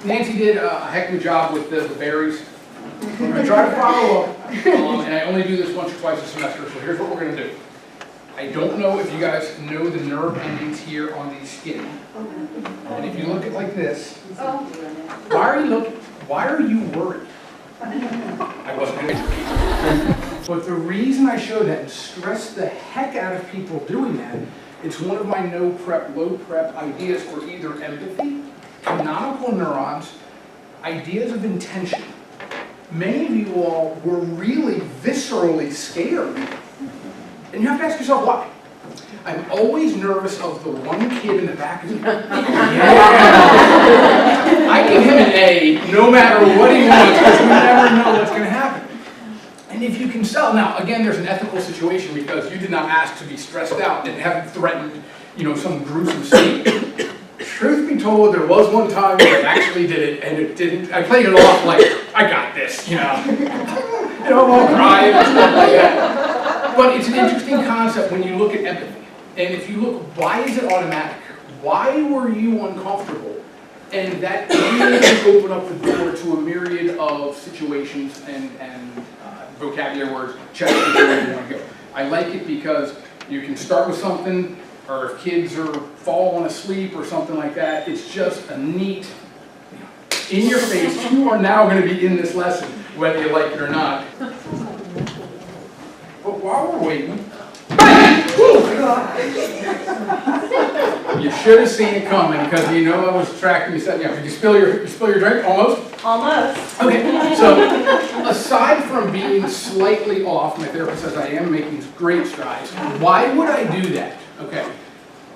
Nancy did a heck of a job with the berries. I'm going to try to follow up, and I only do this once or twice a semester, so here's what we're going to do. I don't know if you guys know the nerve endings here on the skin. And if you look at like this, why are you worried? I wasn't going to. But the reason I show that and stress the heck out of people doing that, it's one of my no prep, low prep ideas for either empathy, canonical neurons, ideas of intention. Many of you all were really viscerally scared. And you have to ask yourself why. I'm always nervous of the one kid in the back. Yeah. I give him an A no matter what he wants because we never know what's going to happen. And if you can sell, now again, there's an ethical situation because you did not ask to be stressed out and haven't threatened, some gruesome state. Truth be told, there was one time where I actually did it and it didn't. I played it off like I got this, I won't cry and stuff like that. But it's an interesting concept when you look at empathy. And if you look, why is it automatic? Why were you uncomfortable? And that really can open up the door to a myriad of situations and vocabulary words, check where you want to go. I like it because you can start with something, or if kids are falling asleep or something like that, it's just a neat, in your face, you are now going to be in this lesson, whether you like it or not. But while we're waiting, you should have seen it coming because I was tracking you. Did you spill your drink? Almost? Almost. Okay, so aside from being slightly off, my therapist says I am making great strides. Why would I do that? Okay,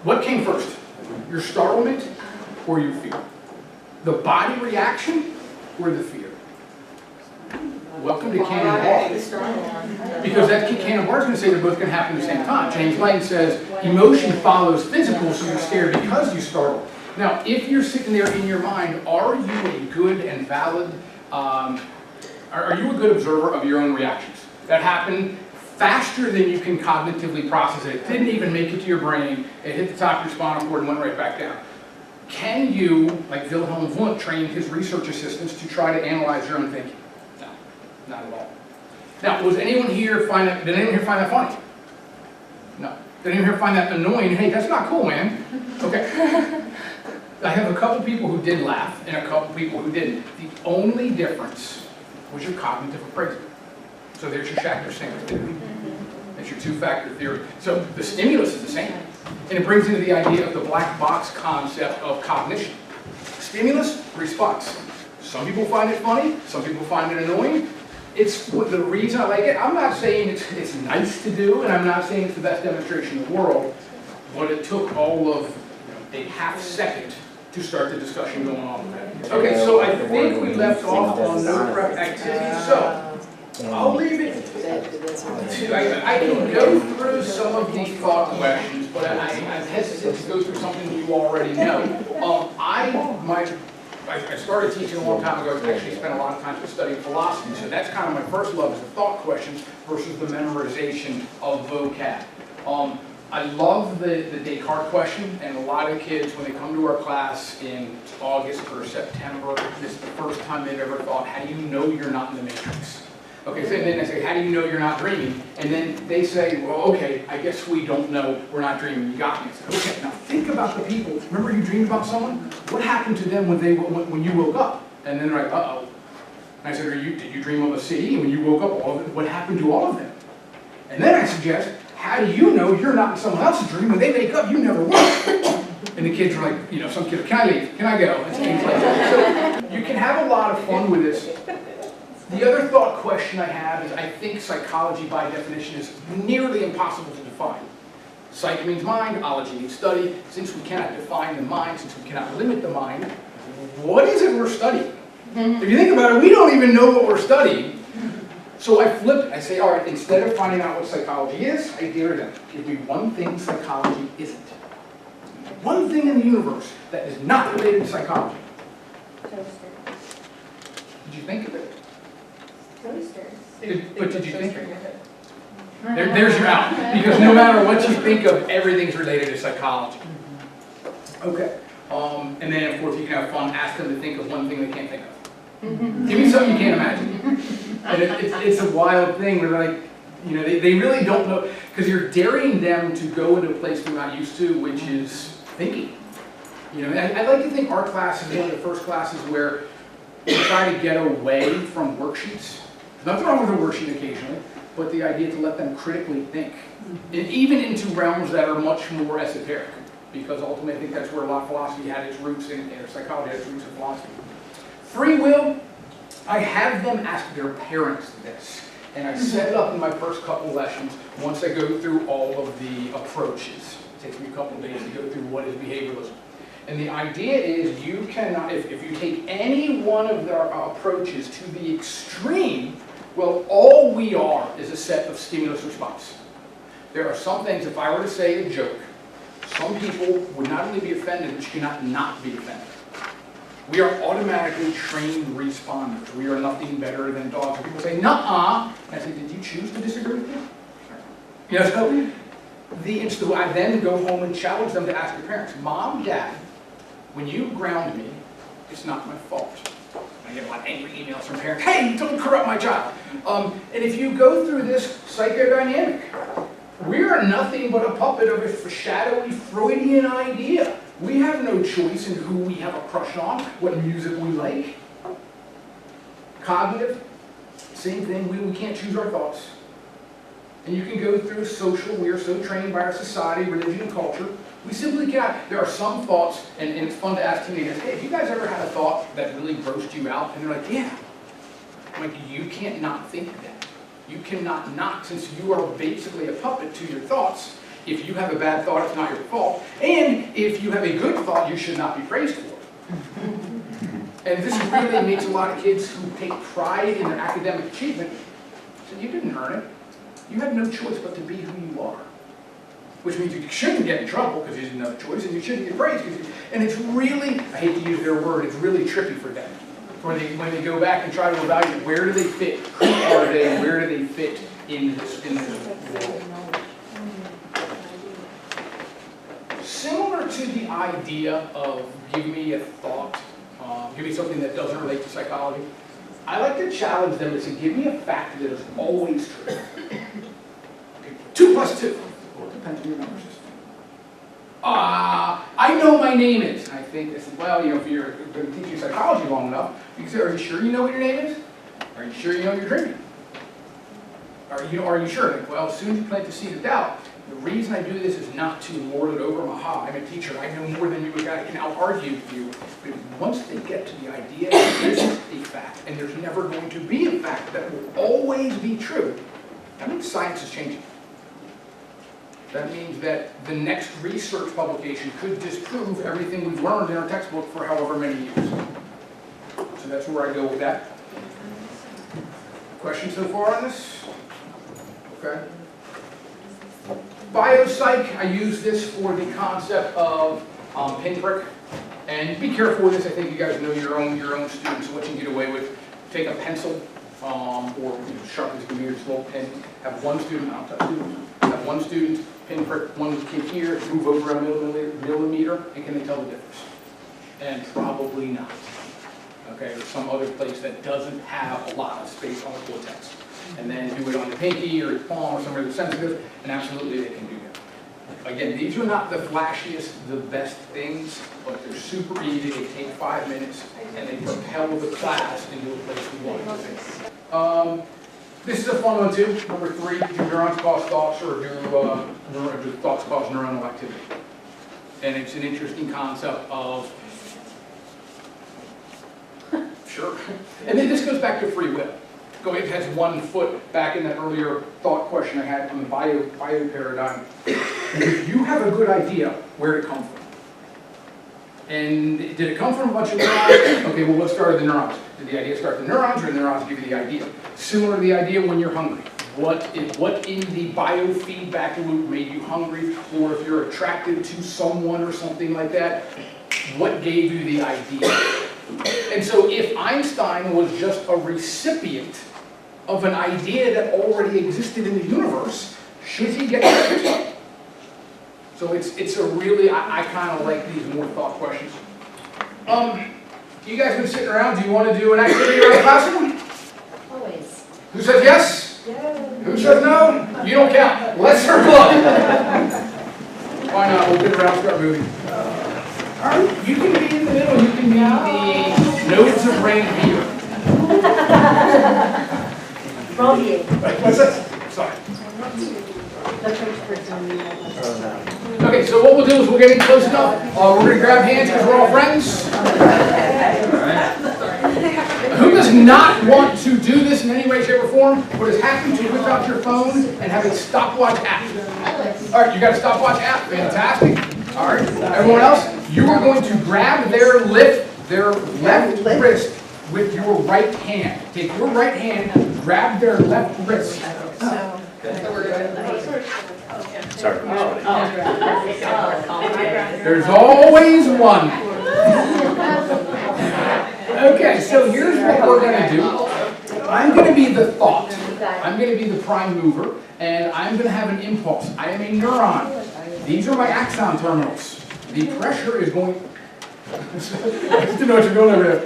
what came first? Your startlement or your fear? The body reaction or the fear? Welcome to Cannon Bar. Because that Cannon Bar is going to say they're both going to happen at the same time. James Lighton says emotion follows physical, so you're scared because you startle. Now, if you're sitting there in your mind, are you a good and valid, are you a good observer of your own reactions? That happened faster than you can cognitively process it. It didn't even make it to your brain. It hit the top of your spinal cord and went right back down. Can you, like Wilhelm Wundt, train his research assistants to try to analyze your own thinking? Not at all. Now, did anyone here find that funny? No. Did anyone here find that annoying? Hey, that's not cool, man. Okay. I have a couple people who did laugh and a couple people who didn't. The only difference was your cognitive appraisal. So there's your Schachter-Singer theory. That's your two-factor theory. So the stimulus is the same. And it brings into the idea of the black box concept of cognition. Stimulus, response. Some people find it funny, some people find it annoying. It's the reason I like it. I'm not saying it's nice to do, and I'm not saying it's the best demonstration in the world, but it took all of a half second to start the discussion going on with that. Okay, so I think we left off on no prep activities, so I'll leave it to, I can go through some of the thought questions, but I'm hesitant to go through something you already know. I started teaching a long time ago. I actually spent a lot of time studying philosophy, so that's kind of my first love is the thought questions versus the memorization of vocab. I love the Descartes question, and a lot of kids, when they come to our class in August or September, this is the first time they've ever thought, how do you know you're not in the matrix? Okay, so then they say, how do you know you're not dreaming? And then they say, well, okay, I guess we don't know we're not dreaming. You got me. I said, okay, now think about the people. Remember you dreamed about someone? What happened to them when you woke up? And then they're like, uh-oh. And I said, did you dream of a city? And when you woke up, what happened to all of them? And then I suggest, how do you know you're not in someone else's dream? When they wake up, you never were. And the kids are like, some kids, can I leave? Can I go? And things like that. So you can have a lot of fun with this. The other thought question I have is I think psychology by definition is nearly impossible to define. Psych means mind, ology means study. Since we cannot define the mind, since we cannot limit the mind, what is it we're studying? If you think about it, we don't even know what we're studying. So I flip it. I say, all right, instead of finding out what psychology is, I dare them. Give me one thing psychology isn't. One thing in the universe that is not related to psychology. Toaster. Did you think of it? Toasters. But did you think of it? There's your out. Because no matter what you think of, everything's related to psychology. Okay. And then, of course, you can have fun, ask them to think of one thing they can't think of. Give me something you can't imagine. And it's a wild thing where they're like, you know, they really don't know, because you're daring them to go into a place they're not used to, which is thinking. You know, I like to think our class is one of the first classes where we try to get away from worksheets. There's nothing wrong with a worksheet occasionally, but the idea to let them critically think, and even into realms that are much more esoteric, because ultimately I think that's where a lot of philosophy had its roots in, or psychology had its roots in philosophy. Free will, I have them ask their parents this, and I set it up in my first couple lessons once I go through all of the approaches. It takes me a couple of days to go through what is behavioralism. And the idea is you cannot, if you take any one of their approaches to the extreme, well, all we are is a set of stimulus response. There are some things, if I were to say a joke, some people would not only be offended, but you cannot not be offended. We are automatically trained responders. We are nothing better than dogs. People say, nuh-uh. And I say, did you choose to disagree with me? You know, so I then go home and challenge them to ask their parents, Mom, Dad, when you ground me, it's not my fault. I get a lot of angry emails from parents, hey, don't corrupt my child. And if you go through this psychodynamic, we are nothing but a puppet of a shadowy Freudian idea. We have no choice in who we have a crush on, what music we like. Cognitive, same thing, we can't choose our thoughts. And you can go through social, we are so trained by our society, religion, and culture. We simply cannot. There are some thoughts, and it's fun to ask teenagers, hey, have you guys ever had a thought that really grossed you out? And they're like, yeah. I'm like, you can't not think that. You cannot not, since you are basically a puppet to your thoughts. If you have a bad thought, it's not your fault. And if you have a good thought, you should not be praised for it. And this really makes a lot of kids who take pride in their academic achievement say, you didn't earn it. You had no choice but to be who you are. Which means you shouldn't get in trouble because you didn't have a choice, and you shouldn't get praised. And it's really, I hate to use their word, it's really trippy for them. When they go back and try to evaluate, where do they fit? Who are they? Where do they fit in this world? Similar to the idea of give me a thought, give me something that doesn't relate to psychology, I like to challenge them to say, give me a fact that is always true. Okay, 2 plus 2. Well, it depends on your number system. I know my name is. And I think, I said, well, you know, if you're going to teach you psychology long enough, you can say, are you sure you know what your name is? Are you sure you know you're drinking? Are you sure? Like, well, as soon as you plant the seed of doubt, the reason I do this is not to lord it over. I'm a teacher. I know more than you. I can out-argue with you. But once they get to the idea that this is a fact, and there's never going to be a fact that will always be true, that means science is changing. That means that the next research publication could disprove everything we've learned in our textbook for however many years. So that's where I go with that. Questions so far on this? Okay. Biopsych, I use this for the concept of pinprick. And be careful with this. I think you guys know your own students, what you can get away with. Take a pencil or sharp as you can use, little pen. Have one student, I'll touch students. Have one student pinprick one kid here, move over a millimeter, and can they tell the difference? And probably not. Okay, or some other place that doesn't have a lot of space on the cortex. And then do it on the pinky or the palm or somewhere that's sensitive, and absolutely they can do that. Again, these are not the flashiest, the best things, but they're super easy. They take 5 minutes, and they propel the class into a place we want it to be. This is a fun one too. Number 3, do neurons cause thoughts, or do thoughts cause neuronal activity? And it's an interesting concept of, sure. And then this goes back to free will. It has 1 foot back in that earlier thought question I had on the bio paradigm. If you have a good idea, where did it come from? And did it come from a bunch of neurons? Okay, well, what started the neurons? Did the idea start the neurons, or the neurons give you the idea? Similar to the idea when you're hungry. What in the biofeedback loop made you hungry? Or if you're attracted to someone or something like that, what gave you the idea? And so if Einstein was just a recipient of an idea that already existed in the universe, should he get credit? So it's a really, I kind of like these more thought questions. You guys been sitting around, do you want to do an activity around the classroom? Always. Who says yes? Who says no? You don't count. Let's circle up. Why not? We'll get around, start moving. You can be in the middle, you can be the notes of rain beer. Wrong view. What's that? Sorry. The first person. Okay, so what we'll do is we're getting close enough. We're going to grab hands because we're all friends. Who does not want to do this in any way, shape, or form, but is happy to whip out your phone and have a stopwatch app? All right, you got a stopwatch app. Fantastic. All right, everyone else, you are going to grab their left wrist with your right hand. Take your right hand, grab their left wrist. Sorry. There's always one. Okay, so here's what we're going to do. I'm going to be the thought. I'm going to be the prime mover, and I'm going to have an impulse. I am a neuron. These are my axon terminals. The pressure is going... I just didn't know what you're going over there.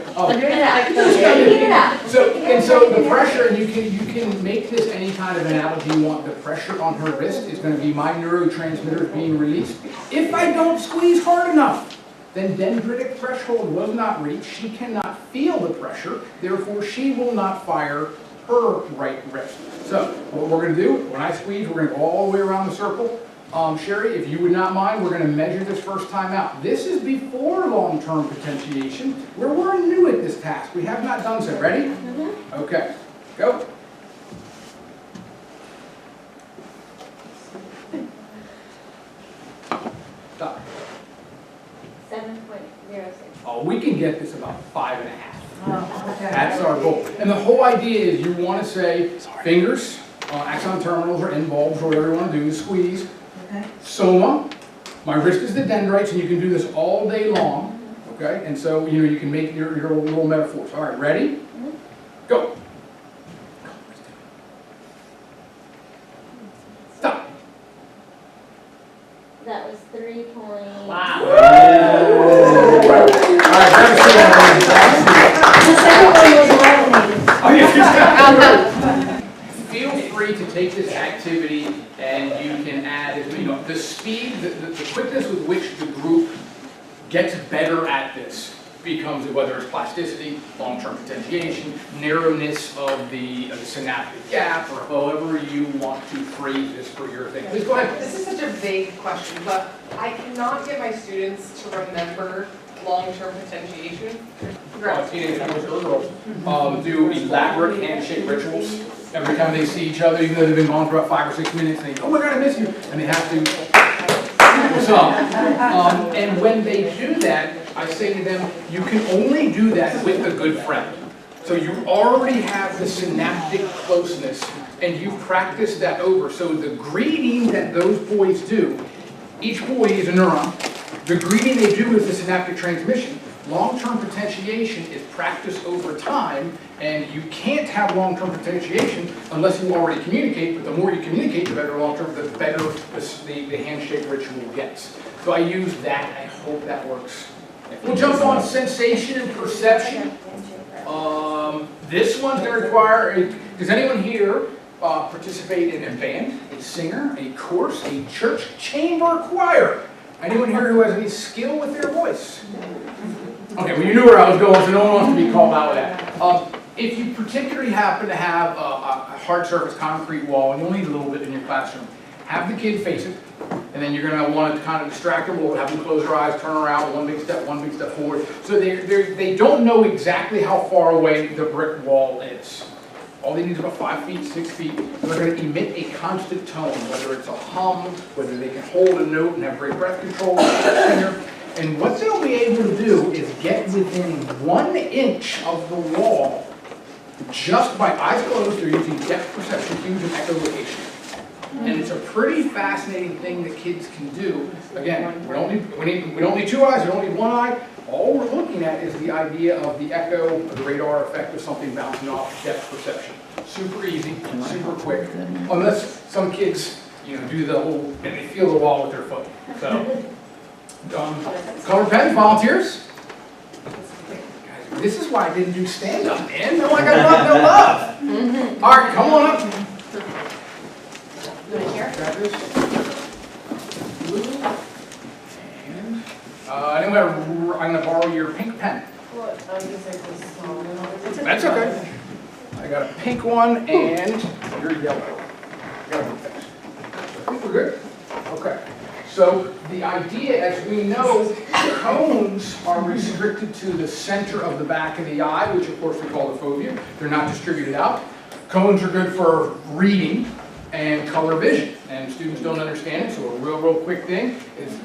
So the pressure, and you can make this any kind of analogy you want. The pressure on her wrist is going to be my neurotransmitters being released. If I don't squeeze hard enough, then dendritic threshold was not reached. She cannot feel the pressure, therefore she will not fire her right wrist. So what we're going to do, when I squeeze, we're going to go all the way around the circle. Sherry, if you would not mind, we're going to measure this first time out. This is before long-term potentiation, where we're new at this task. We have not done so. Ready? Mm-hmm. Okay, go. Stop. 7.06. Oh, we can get this about 5.5. Oh, okay. That's our goal. And the whole idea is you want to say fingers, axon terminals or end bulbs, or whatever you want to do, squeeze. Okay. Soma, my wrist is the dendrites, and you can do this all day long. Okay, and so you can make your little metaphors. All right, ready? Mm-hmm. Go. Stop. That was 3 points. Wow. All right, grab a seat. The second one was 11. Oh, yeah. Feel free to take this activity and you can add, the speed, the quickness with which the group gets better at this becomes, whether it's plasticity, long-term potentiation, narrowness of the synaptic gap, or however you want to phrase this for your thing. Please go ahead. This is such a vague question, but I cannot get my students to remember long-term potentiation. Teenage boys or girls do elaborate handshake rituals every time they see each other, even though they've been gone for about 5 or 6 minutes. And they go, oh my God, I miss you, and they have to. And when they do that, I say to them, you can only do that with a good friend. So you already have the synaptic closeness, and you've practiced that over. So the greeting that those boys do, each boy is a neuron. The greeting they do is the synaptic transmission. Long-term potentiation is practiced over time, and you can't have long-term potentiation unless you already communicate, but the more you communicate, the better long-term, the better the handshake ritual gets. So I use that. I hope that works. We'll jump on sensation and perception. This one's going to require, does anyone here participate in a band, a singer, a chorus, a church, chamber, choir? Anyone here who has any skill with their voice? Okay, well you knew where I was going, so no one wants to be called out with that. If you particularly happen to have a hard surface concrete wall, and you'll need a little bit in your classroom, have the kid face it, and then you're going to want to kind of distract them, or have them close their eyes, turn around, one big step forward. So they don't know exactly how far away the brick wall is. All they need is about 5 feet, 6 feet. They're going to emit a constant tone, whether it's a hum, whether they can hold a note and have great breath control with their singer. And what they'll be able to do is get within 1 inch of the wall just by eyes closed. They're using depth perception, cues, and echolocation. And it's a pretty fascinating thing that kids can do. Again, we don't need 2 eyes, we don't need 1 eye. All we're looking at is the idea of the echo, or the radar effect of something bouncing off, depth perception. Super easy, super quick. Unless some kids, do the whole, and they feel the wall with their foot. So, color pens, volunteers? Guys, this is why I didn't do stand-up, man. No, I got no love. All right, come on up. Grab this. And, I'm gonna borrow your pink pen. That's okay. I got a pink one and your yellow. I think we're good. Okay. So the idea, as we know, cones are restricted to the center of the back of the eye, which of course we call the fovea. They're not distributed out. Cones are good for reading and color vision, and students don't understand it. So a real quick thing is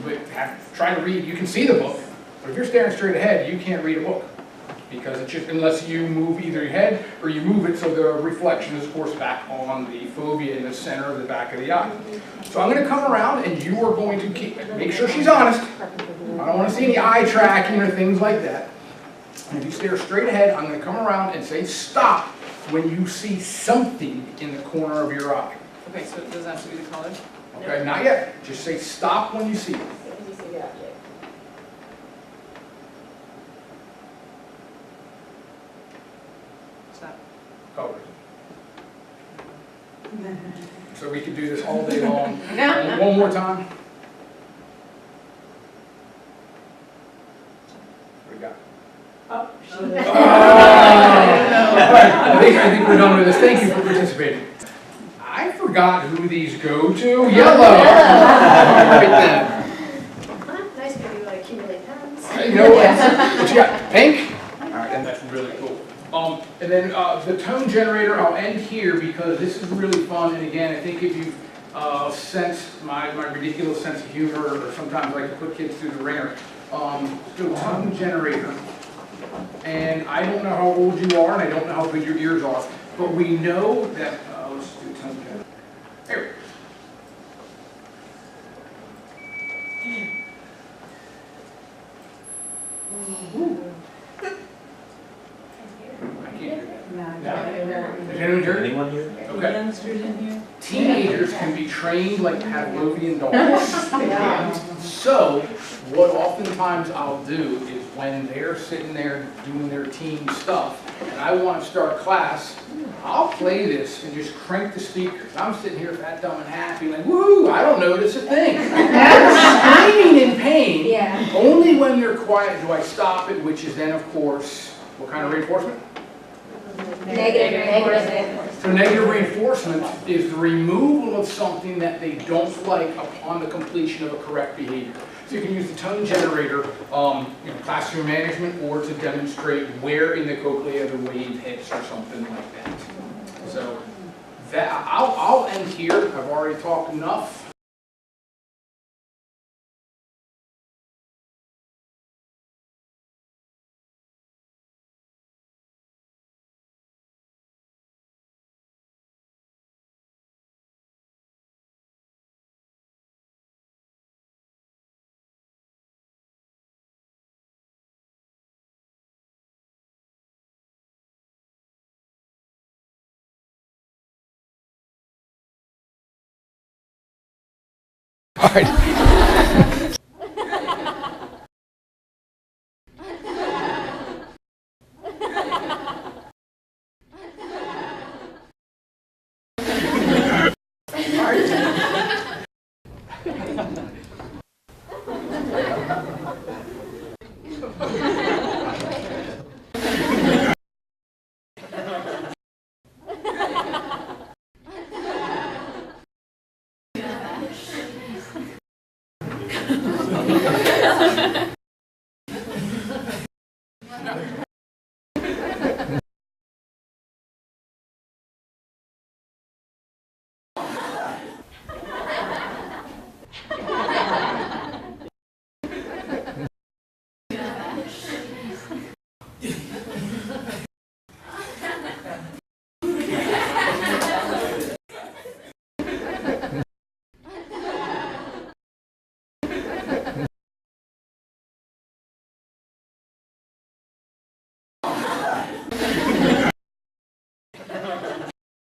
try to read. You can see the book, but if you're staring straight ahead, you can't read a book. Because it's just, unless you move either your head or you move it so the reflection is forced back on the fovea in the center of the back of the eye. So I'm going to come around and you are going to make sure she's honest. I don't want to see any eye tracking or things like that. And if you stare straight ahead, I'm going to come around and say stop when you see something in the corner of your eye. Okay, so does that have to be the color? Okay, not yet. Just say stop when you see it. Stop. Colors. So we could do this all day long. One more time. What do we got? Oh, I think we're done with this. Thank you for participating. I forgot who these go to. Yellow. Right then. nice for you to accumulate pens. You know what you got? Pink? All right, and that's really cool. And then the tone generator, I'll end here because this is really fun. And again, I think if you've sensed my ridiculous sense of humor, or sometimes I like to put kids through the ringer, do a tone generator. And I don't know how old you are, and I don't know how good your ears are, but we know that, let's do tone generator. There we go. I can't hear that. Is anyone hear it? Anyone here? Okay. Youngsters in here? Teenagers can be trained like Pavlovian dogs. So, what oftentimes I'll do is when they're sitting there doing their teen stuff, and I want to start class, I'll play this and just crank the speakers. I'm sitting here fat, dumb, and happy, like, woo, I don't notice a thing. They're screaming in pain. Yeah. Only when they're quiet do I stop it, which is then, of course, what kind of reinforcement? Negative. So negative reinforcement is the removal of something that they don't like upon the completion of a correct behavior. So you can use the tone generator in classroom management or to demonstrate where in the cochlea the wave hits or something like that. So that I'll end here. I've already talked enough. All right.